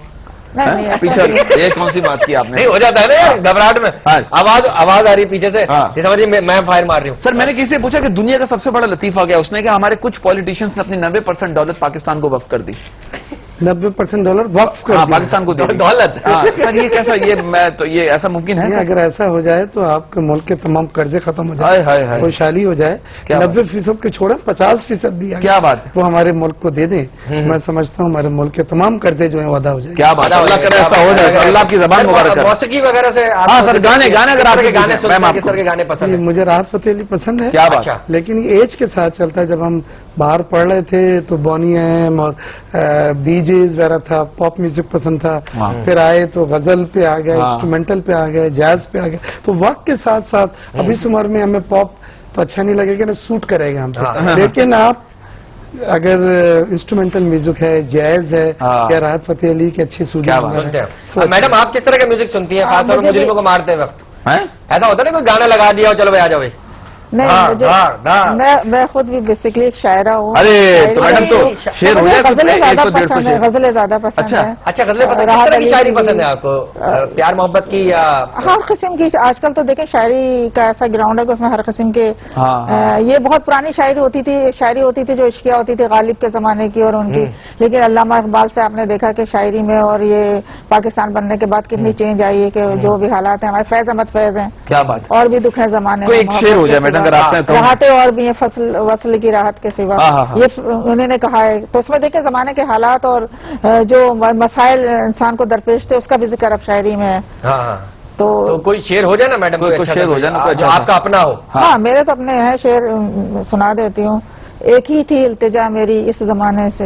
नहीं, नहीं, ऐसा पीछे नहीं। ये कौन सी बात की आपने? नहीं, हो जाता है ना यार घबराहट में। हाँ। आवाज आ रही है पीछे से, हाँ। ये समझिए मैं फायर मार रही हूँ। सर, मैंने किसी से पूछा कि दुनिया का सबसे बड़ा लतीफा क्या है? उसने कहा हमारे कुछ पॉलिटिशियंस ने अपनी 90% दौलत पाकिस्तान को वक्फ कर दी। 90% डॉलर वक्फ कर हाँ, दिया। पाकिस्तान को दे दी। दौलत। हाँ, सर ये कैसा, ये ऐसा मुमकिन है नहीं, सर? अगर ऐसा हो जाए तो आपके मुल्क के तमाम कर्जे खत्म हो हाय, जाए, हाय, हाय। खुशहाली हो जाए। क्या 90% के छोड़े 50% भी अगर क्या बात है? वो हमारे मुल्क को दे दें, मैं समझता हूँ हमारे मुल्क के तमाम कर्जे जो है वो अदा हो जाए। क्या बात है, अल्लाह करे ऐसा हो जाए। अल्लाह की जबान मुबारक करे। मौसीकी वगैरह से हाँ सर, गाने अगर आप गाने सुनते हैं, किस आपको तरह के गाने पसंद है? मुझे राहत फतेह अली पसंद है। क्या बात? अच्छा। लेकिन ये एज के साथ चलता है। जब हम बाहर पढ़ रहे थे तो बॉनी एम और बीजेज वगैरह था, पॉप म्यूजिक पसंद था। फिर आए तो गजल पे आ गए, इंस्ट्रूमेंटल पे आ गए, जैज पे आ गए। तो वक्त के साथ साथ अब इस उम्र में हमें पॉप तो अच्छा नहीं लगेगा ना, सूट करेगा हम पे। लेकिन आप अगर इंस्ट्रूमेंटल म्यूजिक है, जैज है, या राहत फतेह अली की अच्छी सूझ क्या बात? सुनते हैं। मैडम आप किस तरह का म्यूजिक सुनती हैं, खासतौर पर मुझे भी- मुजरिमों को मारते वक्त? हैं? ऐसा होता है ना, कोई गाना लगा दिया और चलो भाई आ जाओ भाई। नहीं, हाँ, मुझे हाँ। मैं खुद भी बेसिकली एक शायरा हूँ। अरे, शायरी तो मैडम तो नहीं, शेर हो मुझे जाए तो गजलें ज्यादा 100-150 पसंद है, शेर। गजलें ज्यादा पसंद अच्छा। है। अच्छा, गजलें पसंद, किस राहत तरह की अली शायरी की पसंद भी। है आपको? प्यार मोहब्बत की या हर किस्म की? आजकल तो देखें शायरी का ऐसा ग्राउंड है कि उसमें हर किस्म के ये बहुत पुरानी शायरी होती थी जो इश्किया होती थी गालिब के जमाने की और उनकी। लेकिन अल्लामा इकबाल से आपने देखा कि शायरी में और ये पाकिस्तान बनने के बाद कितनी चेंज आई है कि जो भी हालात है। हमारे फैज अहमद फैज हैं, क्या बात? और भी दुख है जमाने कोई में, एक शेर हो जाए मैडम, अगर आपसे कहूं। राहतें और भी हैं, वसल की राहत के सिवा। ये उन्होंने कहा है। तो इसमें देखें जमाने के हालात और जो मसाइल इंसान को दरपेश थे उसका भी जिक्र अब शायरी में है। हाँ। तो कोई शेर हो जाए ना मैडम, कोई शेर हो जाए ना, कोई जो अच्छा आपका अपना हो। हाँ, मेरे तो अपने है शेर, सुना देती हूँ। एक ही थी इल्तिजा मेरी इस जमाने से,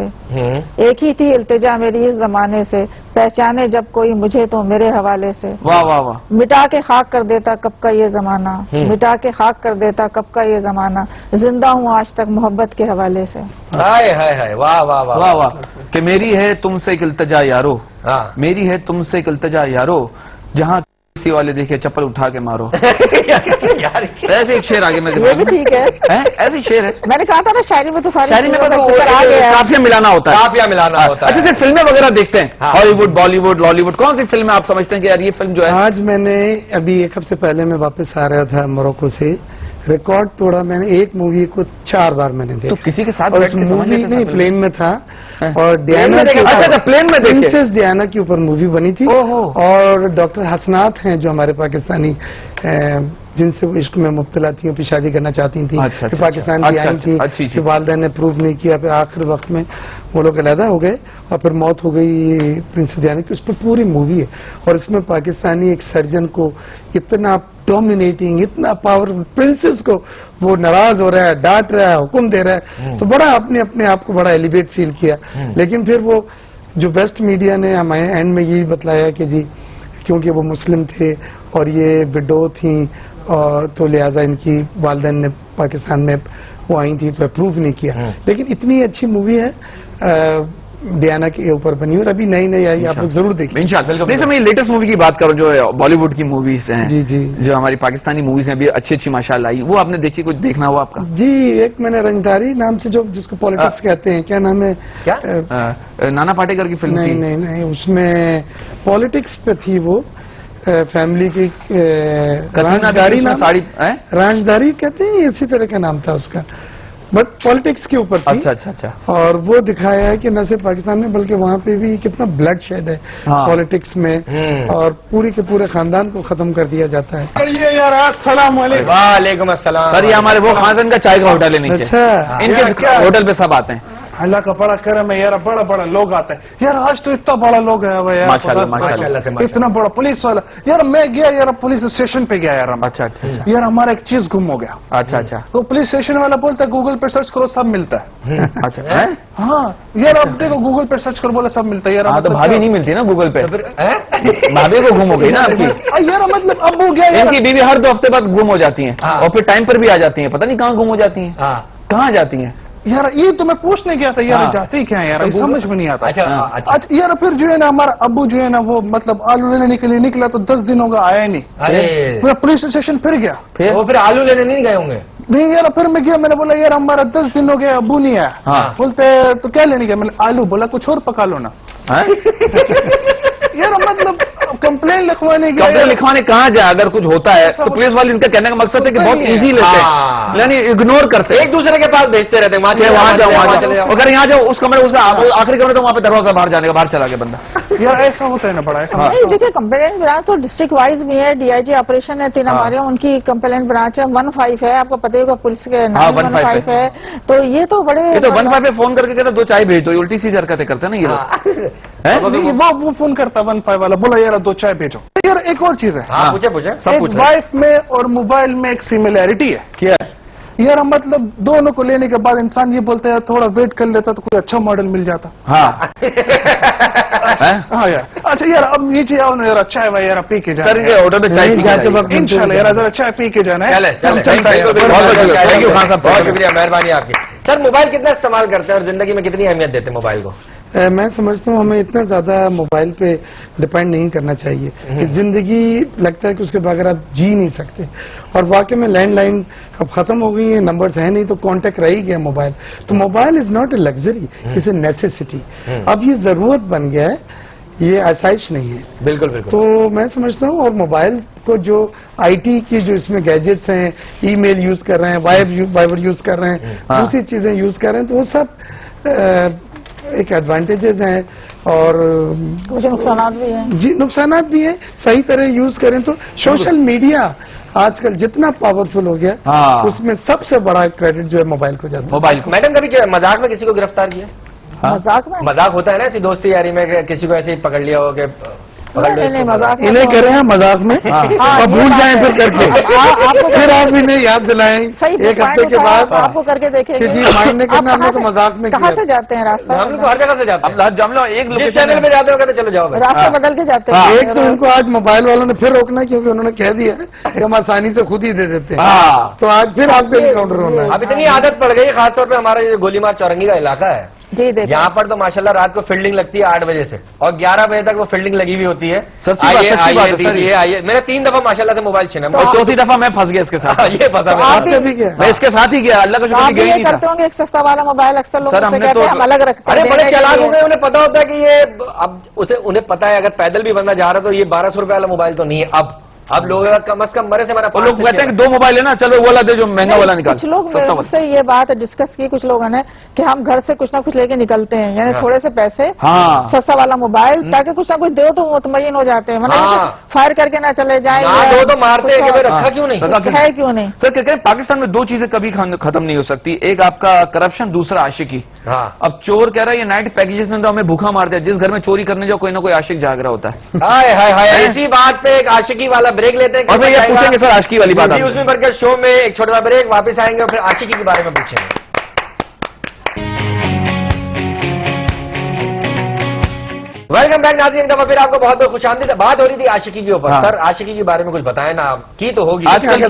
एक ही थी इल्तिजा मेरी इस जमाने से, पहचाने जब कोई मुझे तो मेरे हवाले से। वाह वाह वाह। मिटा के खाक कर देता कब का ये जमाना, मिटा के खाक कर देता कब का ये जमाना, जिंदा हूँ आज तक मोहब्बत के हवाले से। हाय हाय हाय, वाह वाह वाह वाह वाह। कि मेरी है तुमसे एक इल्तिजा यारो, हाँ। मेरी है तुमसे एक इल्तिजा यारो, जहाँ किसी वाले देखे चप्पल उठा के मारो। यार ऐसे एक शेर आगे मेरे ये भी दिमाग में ठीक है। ऐसे शेर है। मैंने कहा था ना शायरी में तो सारी शायरी में चीजों का बस जिक्र आ गया है। काफिया मिलाना होता है। काफिया मिलाना होता अच्छा है। सर, फिल्में वगैरह देखते हैं, हाँ। हॉलीवुड, बॉलीवुड, लॉलीवुड, कौन सी फिल्म आप समझते हैं कि यार ये फिल्म जो है? आज मैंने अभी एक हफ्ते पहले मैं वापस आ रहा था मोरक्को से, रिकॉर्ड तोड़ा। मैंने एक मूवी को 4 बार मैंने देखा। तो किसी के साथ और बैठ उस के समझ मूवी लेते नहीं, हैं प्लेन में था और में डियाना देखा? के अच्छा, प्लेन में देखे। प्रिंसेस डियाना के ऊपर मूवी बनी थी। ओहो। और डॉक्टर हसनात हैं जो हमारे पाकिस्तानी जिनसे वो इश्क में मुब्तला थी, वो शादी करना चाहती थी, अच्छा, फिर अच्छा, पाकिस्तान अच्छा, भी आई अच्छा, थी, अच्छी फिर वालिदैन ने प्रूव नहीं किया, फिर आखिर वक्त में वो लोग अलहदा हो गए और फिर मौत हो गई प्रिंसेस डियाना की। उस पर पूरी मूवी है और इसमें पाकिस्तानी एक सर्जन को इतना डोमिनेटिंग, इतना पावरफुल, प्रिंसेस को वो नाराज हो रहा है, डांट रहा है, हुक्म दे रहा है, तो बड़ा अपने आप को बड़ा एलिवेट फील किया। लेकिन फिर वो जो वेस्ट मीडिया ने हमारे एंड में यही बतलाया कि जी क्योंकि वो मुस्लिम थे और ये विडो थी और तो लिहाजा इनकी वालिदैन ने पाकिस्तान में वो आई थी तो अप्रूव नहीं किया। लेकिन इतनी अच्छी मूवी है डियाना के ऊपर बनी और अभी नई आई, आप लोग जरूर देखिए। इंशाल्लाह। नहीं सर, मैं लेटेस्ट मूवी की बात करूं जो है बॉलीवुड की मूवीज हैं, जी जी, जो हमारी पाकिस्तानी मूवीज हैं अभी अच्छी माशाल्लाह आई, वो आपने देखी, कुछ देखना हुआ आपका? जी एक मैंने रंगदारी नाम से जो जिसको पॉलिटिक्स कहते हैं, क्या नाम है? क्या? नाना पाटेकर की फिल्म नहीं थी। नहीं नहीं, उसमें पॉलिटिक्स पे थी वो, फैमिली की कतरीना राजदारी भी नाम, उसमें साड़ी हैं? राजदारी कहते हैं, इसी तरह का नाम था उसका। बट पॉलिटिक्स के ऊपर थी। अच्छा। और वो दिखाया है कि न सिर्फ पाकिस्तान में बल्कि वहाँ पे भी कितना ब्लड शेड है हाँ। पॉलिटिक्स में, और पूरी के पूरे खानदान को खत्म कर दिया जाता है। ये यार अस्सलाम वालेकुम। वालेकुम अस्सलाम। सर ये हमारे वो खानदान का चाय का होटल है नीचे। अच्छा। इनके होटल पे सब आते हैं। अल्लाह का बड़ा करम है यार, बड़ा बड़ा लोग आते हैं यार। आज तो इतना बड़ा लोग है यार, माशाल्लाह, माशाल्लाह से, माशाल्लाह। इतना बड़ा पुलिस वाला। यार मैं गया यार, पुलिस स्टेशन पे गया यार। अच्छा यार हमारा एक चीज गुम हो गया। अच्छा तो पुलिस स्टेशन वाला बोलता है गूगल पे सर्च करो सब मिलता है। अच्छा हैं? हाँ यार, अब देखो गूगल पे सर्च करो, बोला सब मिलता है यार। हाँ तो मतलब भाभी नहीं मिलती ना गूगल पे, भाभी को गुम हो गई ना आपकी। यार मतलब अब हो गया यार। इनकी बीवी हर 2 हफ्ते बाद गुम हो जाती है और फिर टाइम पर भी आ जाती है, पता नहीं कहाँ गुम हो जाती है, कहाँ जाती है। यार ये तो मैं पूछने गया था यार, जाते ही क्या है यार, ये समझ में नहीं आता। अच्छा यार, फिर जो है ना हमारा अब्बू जो है ना वो मतलब आलू लेने के लिए निकला तो 10 दिन होगा आया नहीं। अरे मैं पुलिस स्टेशन फिर गया। वो फिर आलू लेने नहीं गए होंगे। नहीं यार, फिर मैं गया, मैंने बोला यार हमारा 10 दिन हो गया, अब्बू नहीं आया। बोलते तो क्या लेने गया, मैंने आलू, बोला कुछ और पका लो ना। यार मतलब कंप्लेन लिखवाने गया। कंप्लेन लिखवाने कहाँ जाए, अगर कुछ होता है तो पुलिस वाले, इनका कहने का मकसद है कि बहुत इजी लेते हैं, यानी इग्नोर करते हैं, एक दूसरे के पास भेजते रहते हैं, वहां जाओ, अगर यहाँ जाओ उस कमरे, उसका आखिरी कमरे, तो वहाँ पे दरवाजा बाहर जाने का, बाहर चला गया बंदा। यार ऐसा होता है ना बड़ा, ऐसा नहीं देखिए, कंप्लेंट ब्रांच तो डिस्ट्रिक्ट वाइज भी है, डीआईजी ऑपरेशन है 3 हमारे, उनकी कंप्लेंट ब्रांच है 15 है, आपको पता होगा पुलिस के 915 है। तो ये तो बड़े, ये तो 15 पे फोन करके कहता 2 चाय भेज दो, उल्टी सीधी हरकतें करते हैं ना ये लोग। वो फोन करता 15 वाला, बोला यार 2 चाय भेजो। यार एक और चीज है, पूछे सब पूछ वाइफ में और मोबाइल में एक सिमिलैरिटी है। क्या? यार मतलब दोनों को लेने के बाद इंसान ये बोलता है थोड़ा वेट कर लेता तो कोई अच्छा मॉडल मिल जाता। हाँ हाँ यार। अच्छा यार अब नीचे आओ ना यार, चाय भाई यार पी के जाना। सर इनके होटल पे चाय जाते वक्त इंशाल्लाह यार जरा चाय पी के जाना है। थैंक यू खान साहब, बहुत शुक्रिया, मेहरबानी आपकी। सर मोबाइल कितना इस्तेमाल करते हैं और जिंदगी में कितनी अहमियत देते हैं मोबाइल को? मैं समझता हूँ हमें इतना ज्यादा मोबाइल पे डिपेंड नहीं करना चाहिए कि जिंदगी लगता है कि उसके बगैर आप जी नहीं सकते। और वाकई में लैंडलाइन अब खत्म हो गई है, नंबर्स है नहीं, तो कांटेक्ट रह ही गया मोबाइल। तो mobile is not a luxury, it's a necessity. अब ये जरूरत बन गया है, ये आसाइश नहीं है। बिल्कुल बिल्कुल। तो मैं समझता हूँ, और मोबाइल को जो आईटी की जो इसमें गैजेट्स हैं, ईमेल यूज कर रहे हैं, वाइबर यूज कर रहे हैं, दूसरी चीजें यूज कर रहे हैं, तो वो सब एक एडवांटेजेस हैं और कुछ नुकसान भी हैं। जी नुकसानात भी हैं। सही तरह यूज करें तो सोशल मीडिया आजकल जितना पावरफुल हो गया, उसमें सबसे बड़ा क्रेडिट जो है मोबाइल को जाता है। मोबाइल को। मैडम कभी मजाक में किसी को गिरफ्तार किया? मजाक में? मजाक होता है ना ऐसी दोस्ती यारी में कि किसी को ऐसे ही पकड़ लिया हो कि नहीं, मजाक में इन्हें करें हम मजाक में और भूल जाएं फिर करके, फिर आप इन्हें याद दिलाएं सही एक हफ्ते के बाद आपको करके देखेंगे कि जी माइंड ने करना, हमने तो मजाक में कहाँ से जाते हैं रास्ता? हम लोग तो हर जगह से जाते हैं, हम लोग एक जिस चैनल पे जाते हो कहते चलो जाओ भाई। रास्ता बदल के जाते हैं। एक तो इनको आज मोबाइल वालों ने फिर रोकना है, क्योंकि उन्होंने कह दिया है कि हम आसानी से खुद ही दे देते हैं, तो आज फिर आपको इनकाउंटर होना है। अब इतनी आदत पड़ गई, खासतौर पे हमारा ये गोलीमार चौरंगी का इलाका है जी, देखिए यहाँ पर तो माशाल्लाह रात को फील्डिंग लगती है 8 बजे से और 11 बजे तक वो फील्डिंग लगी हुई होती है। सच्ची बात है सर, ये आइए, मेरा 3 दफा माशाल्लाह से मोबाइल छीना, और 4थी दफा मैं फंस गया इसके साथ। ये फंसा आपने भी क्या? मैं इसके साथ ही गया, अल्लाह का शुक्र आप भी गया ये नहीं करते होंगे, एक सस्ता वाला मोबाइल अक्सर लोग सर, से हमने कहते हैं तो- हम अलग रखते हैं। अरे बड़े देने के चालाक लिए। हो गए, उन्हें पता होता है कि ये अब उन्हें पता है अगर पैदल भी बंदा जा रहा है तो ये 1200 रुपए वाला मोबाइल तो नहीं है। अब लोग कम से कम मरे से हमारा लोग कहते हैं कि 2 मोबाइल है ना, चलो वो वाला दे जो महंगा वाला निकाल। कुछ लोग मुझसे ये बात डिस्कस की कुछ लोगों ने कि हम घर से कुछ ना कुछ लेके निकलते हैं, यानी थोड़े से पैसे, सस्ता वाला मोबाइल, ताकि कुछ ना कुछ दो तो मुतमईन हो जाते हैं, मतलब फायर करके ना चले जाए, दो तो मारते हैं कि रखा क्यों नहीं है, क्यों नहीं। सर कहते हैं पाकिस्तान में 2 चीजें कभी खत्म नहीं हो सकती, एक आपका करप्शन, दूसरा आशिकी। अब चोर कह रहा है ये नाइट पैकेजेस ने तो हमें भूखा मार दिया, जिस घर में चोरी करने जाओ कोई ना कोई आशिक जाग रहा होता है। हाय हाय हाय, इसी बात पे एक आशिकी वाला ब्रेक लेते हैं। और मैं ये पूछेंगे सर आशिकी वाली बात, उसमें बढ़कर शो में एक छोटा ब्रेक, वापस आएंगे और फिर आशिकी के बारे में पूछेंगे। वेलकम बैक नाज़रीन, एक दफा फिर आपको बहुत बहुत खुशामदीद। बात हो रही थी आशिकी के ऊपर। सर आशिकी के बारे में कुछ बताएं ना, की तो होगी आजकल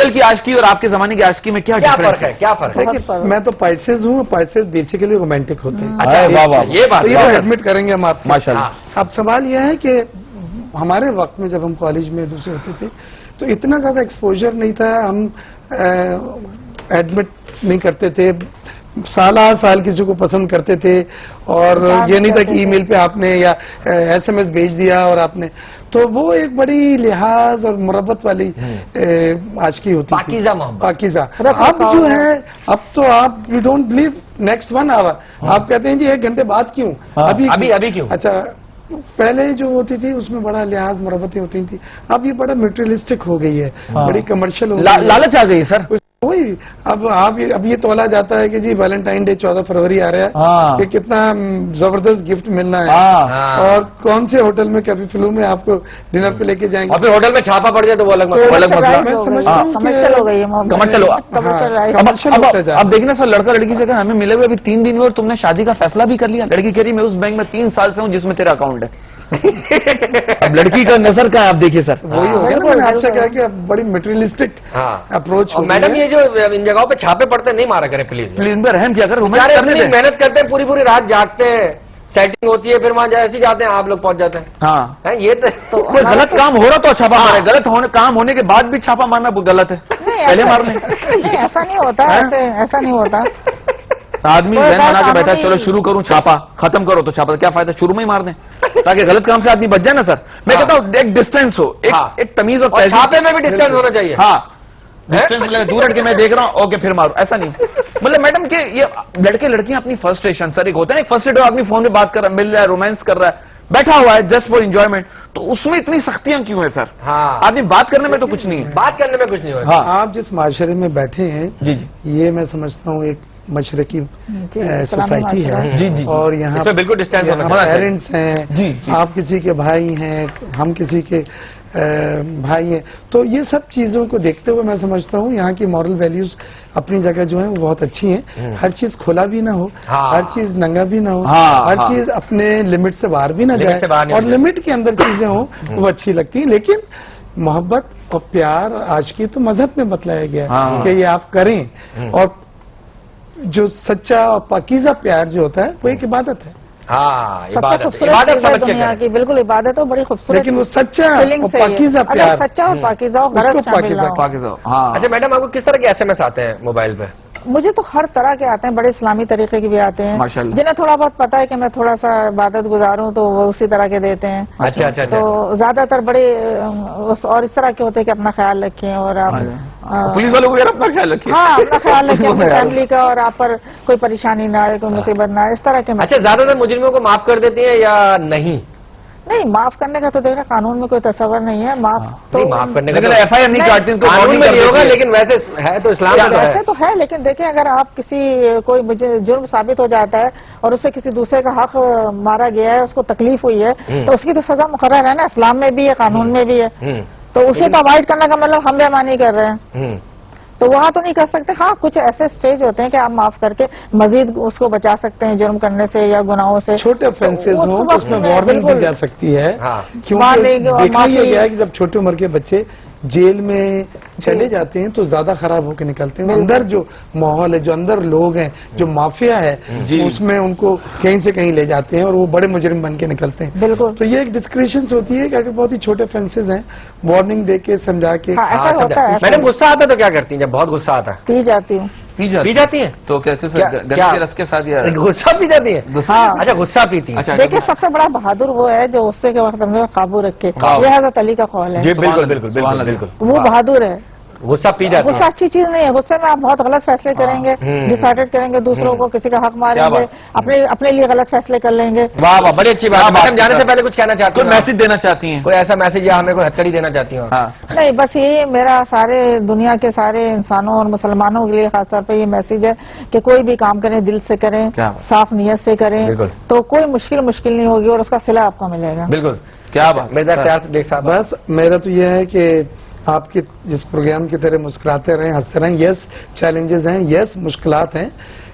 की आशिकी और आपके जमाने की आशिकी में क्या फर्क है? क्या फर्क है? देखिए मैं तो पाइसेस हूँ, पाइसेस बेसिकली रोमांटिक होते हैं। अच्छा ये बात तो ये एडमिट करेंगे हम आपको। माशाल्लाह। अब सवाल यह है कि हमारे वक्त में जब हम कॉलेज में दूसरे होते थे तो इतना ज्यादा एक्सपोजर नहीं था, हम एडमिट नहीं करते थे, साल किसी को पसंद करते थे, और ये नहीं था कि ईमेल पे आपने या एसएमएस भेज दिया और आपने, तो वो एक बड़ी लिहाज और मुरब्बत वाली आशिकी होती थी, पाकीज़ा मोहब्बत। पाकीज़ा। अब जो है, अब तो आप you don't believe next 1 hour आप कहते हैं जी 1 घंटे बाद क्यों, अभी क्यों? अच्छा, पहले जो होती थी उसमें बड़ा लिहाज मुरब्बतें होती थी, अब ये बड़ा मटेरियलिस्टिक हो गई है, बड़ी कमर्शियल हो गई है। लालच आ गई सर। वही अब ये तोला जाता है कि जी वैलेंटाइन डे 14 फरवरी आ रहा है, हाँ। कि कितना जबरदस्त गिफ्ट मिलना है, हाँ। और कौन से होटल में कभी फिल्म में आपको डिनर पे लेके जाएंगे। और फिर होटल में छापा पड़ जाए तो वो अलग तो अलग मसला। मैं समझता हूँ कमर्शियल हो गई है मोहब्बत। कमर्शियल हो- कमर्शियल होता जा रहा अब देखना सर, लड़का लड़की से कहा हमें मिले हुए अभी 3 दिन हुए और तुमने शादी का फैसला भी कर लिया। लड़की कह रही मैं उस बैंक में 3 साल से हूँ जिसमें तेरा अकाउंट है। अब लड़की का नजर का है, आप देखिए सर। वही हो गया ना, मैंने आपसे कहा कि अब बड़ी मटेरियलिस्टिक अप्रोच हो गई मैडम है। ये जो इन जगहों पे छापे पड़ते हैं नहीं मारा करें प्लीज। प्लीज इन पर रहम किया कर, रोमांस बेचारे करने इतनी दे। मेहनत करते हैं, पूरी रात जागते हैं, सेटिंग होती है, फिर वहां ऐसे जाते हैं, आप लोग पहुंच जाते हैं। हाँ, हैं, ये तो कोई गलत काम हो रहा तो छापा मारे, गलत काम होने के बाद भी छापा मारना गलत है। पहले मारने नहीं, ऐसा नहीं होता, ऐसा नहीं होता। आदमी कोई जहन बना के बैठा है, कानूनी- चलो शुरू करूं, छापा खत्म करो, तो छापा क्या फायदा, शुरू में ही मार दें ताकि गलत काम से आदमी बच जाए ना सर। मैं कहता हूँ एक डिस्टेंस हो, एक तमीज और और तहजीब। छापे में भी डिस्टेंस होना चाहिए। हाँ, डिस्टेंस मतलब दूर हट के मैं देख रहा हूँ, ओके फिर मारो, ऐसा नहीं। मतलब मैडम के ये लड़के लड़कियां अपनी फ्रस्ट्रेशन, सर एक होता है ना, फर्स्ट एड आदमी फोन पे बात कर रहा है, मिल रहा है, रोमांस कर रहा है, बैठा हुआ है जस्ट फॉर एंजॉयमेंट, तो उसमें इतनी सख्तियां क्यों है सर? हाँ। आदमी बात करने में तो कुछ नहीं है। बात करने में कुछ नहीं हो रहा। हाँ आप जिस माशरे में बैठे हैं, जी ये मैं समझता हूँ एक मशरकी इस्लामी सोसाइटी माशरा है। जी, जी, जी। और यहाँ इसमें बिल्कुल distance होना चाहिए। पेरेंट्स हैं, जी, जी। आप किसी के भाई हैं, हम किसी के भाई हैं, तो ये सब चीजों को देखते हुए मैं समझता हूँ यहाँ की मॉरल वैल्यूज अपनी जगह जो है वो बहुत अच्छी हैं। हर चीज खुला भी ना हो, हाँ। हर चीज नंगा भी ना हो, हाँ, हर हाँ। चीज अपने लिमिट से बाहर भी ना लिमिट से बाहर जाए, नहीं और होनी लिमिट के अंदर चीजें हों तो वो अच्छी लगती हैं। लेकिन मोहब्बत और प्यार और आशिकी तो मजहब में बतलाया गया है हाँ। कि ये आप करें, और जो सच्चा और पाकीज़ा प्यार जो होता है वो एक इबादत है। हाँ, सबसे इबादत खूबसूरत इबादत चीज है समझ के दुनिया करें। की, बिल्कुल इबादत हो, बड़ी खूबसूरत लेकिन वो सच्चा फीलिंग और से ही है। पाकीज़ा अगर प्यार, सच्चा और पाकीज़ा हो, उसको गरज शामिल ना पाकीज़ा हो। पाकिस्तान, हाँ। अच्छा मैडम, आपको किस तरह के एसएमएस आते हैं मोबाइल पे? मुझे तो हर तरह के आते हैं, बड़े इस्लामी तरीके के भी आते हैं, माशाल्लाह। जिन्हें थोड़ा बहुत पता है कि मैं थोड़ा सा इबादत गुजारूं तो वो उसी तरह के देते हैं। अच्छा अच्छा अच्छा। तो ज्यादातर बड़े और इस तरह के होते हैं कि अपना ख्याल रखें, और आप पुलिस वालों को यार अपना ख्याल रखिए। हाँ, अपना ख्याल रखें अपनी फैमिली का, और आप पर कोई परेशानी ना आए, कोई मुसीबत ना आए, इस तरह के अच्छा, ज्यादातर मुजरिमों को माफ कर देती हैं या नहीं? नहीं, माफ करने का तो देखा कानून में कोई तस्वर नहीं है, माफ तो नहीं, माफ करने का लेकिन तो एफआईआर नहीं नहीं, काटती, उनको कानून warning में कर नहीं होगा, देती है। लेकिन वैसे है तो इस्लाम में तो वैसे है। तो है, लेकिन देखिए अगर आप किसी कोई मुझे जुर्म साबित हो जाता है और उससे किसी दूसरे का हक मारा गया है, उसको तकलीफ हुई है, तो उसकी तो सजा मुकर्रर है ना, इस्लाम में भी है, कानून में भी है। तो उसे तो अवॉइड करने का मतलब हम बेईमानी कर रहे हैं, तो वहां तो नहीं कर सकते। हाँ, कुछ ऐसे स्टेज होते हैं कि आप माफ करके मजीद उसको बचा सकते हैं जुर्म करने से या गुनाहों से। छोटे ऑफेंसेस तो हों उस तो वक्त उसमें में वार्निंग दी बिल्कुल जा सकती है, हाँ। क्योंकि वार्निंग और देखा यह माफी। गया है कि जब छोटी उम्र के बच्चे जेल में चले जाते हैं तो ज्यादा खराब होकर निकलते हैं। अंदर जो माहौल है, जो अंदर लोग हैं, जो माफिया है, उसमें उनको कहीं से कहीं ले जाते हैं और वो बड़े मुजरिम बन के निकलते हैं। बिल्कुल। तो ये एक डिस्क्रिप्शन होती है कि अगर बहुत ही छोटे ऑफेंसेस हैं, वार्निंग दे के समझा के। हाँ, ऐसा हाँ, होता है, ऐसा मैडम गुस्सा आता है तो क्या करती हैं जब बहुत गुस्सा आता है? पी जाती हूँ। पी जाती हैं? तो कहते सर क्या- गन्ने क्या? के रस के साथ या गुस्सा पी जाती हैं? गुस्सा? हाँ। अच्छा, गुस्सा पीती हैं। अच्छा, देखिए सबसे बड़ा बहादुर वो है जो गुस्से के वक्त अपने काबू रखे, हाँ। ये हजरत अली का कौल है। जी बिल्कुल सुभान बिल्कुल अल्लाह, बिल्कुल सुभान बिल्कुल। वो बहादुर है। गुस्सा पी जाती गुस्सा हैं। अच्छी चीज नहीं है, गुस्से में आप बहुत गलत फैसले करेंगे, डिसाइडेड करेंगे, दूसरों को किसी का हक मारेंगे, बात? अपने अपने लिए गलत फैसले कर लेंगे। वाह वाह, बड़ी अच्छी बात है। क्या बात मैडम जाने है, से सर? पहले कुछ कहना चाहती कोई हूँ? मैसेज देना चाहती हैं? कोई ऐसा मैसेज या हमें कोई हथकड़ी देना चाहती हूँ? हाँ, नहीं, बस ये मेरा सारे दुनिया के सारे इंसानों और मुसलमानों के लिए खासतौर पे ये मैसेज है कि कोई भी काम करें दिल से करें, क्या बात? साफ नियत से करें, बिल्कुल। तो कोई मुश्किल नहीं होगी और उसका सिला आपको मिलेगा। बिल्कुल। क्या बात? मिर्जा इख्तियार देख साहब, बस मेरा तो यह है कि आपके जिस प्रोग्राम की तरह मुस्कुराते रहें, हंसते रहें। यस चैलेंजेस हैं, यस मुश्किलात हैं,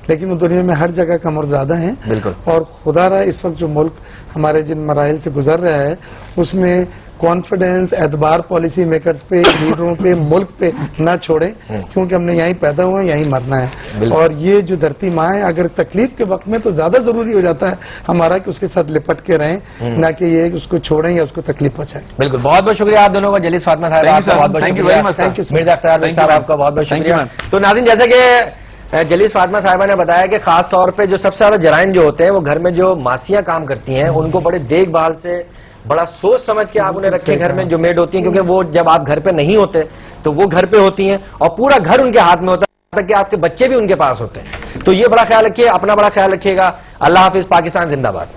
लेकिन वो दुनिया में हर जगह कम और ज्यादा हैं। बिल्कुल। और खुदा रहा इस वक्त जो मुल्क हमारे जिन मराइल से गुजर रहा है उसमें कॉन्फिडेंस, एतबार पॉलिसी मेकर्स पे, लीडरों पे, मुल्क पे ना छोड़े, क्योंकि हमने यहीं पैदा हुए, यहीं मरना है। और ये जो धरती माँ है, अगर तकलीफ के वक्त में तो ज्यादा जरूरी हो जाता है हमारा कि उसके साथ लिपट के रहें, ना कि ये उसको छोड़ें या उसको तकलीफ पहुंचाएं। बिल्कुल। बहुत बहुत शुक्रिया आप दोनों का। जलीस फातिमा साहब Thank you, आपका sir. बहुत बहुत Thank you शुक्रिया। very much, sir. Thank you, Mirza इख्तियार Thank साहब you, आपका बहुत बहुत Thank you, शुक्रिया। तो नाज़रीन, जैसे कि जलीस फातिमा साहिबा ने बताया कि खास तौर पे जो सबसे ज्यादा जराइम जो होते हैं वो घर में जो मासियां काम करती हैं उनको बड़े देखभाल से बड़ा सोच समझ के आप उन्हें रखें घर में, जो मेड होती हैं, क्योंकि वो जब आप घर पे नहीं होते तो वो घर पे होती हैं और पूरा घर उनके हाथ में होता है, कि आपके बच्चे भी उनके पास होते हैं। तो ये बड़ा ख्याल रखिए, अपना बड़ा ख्याल रखिएगा। अल्लाह हाफिज, पाकिस्तान जिंदाबाद।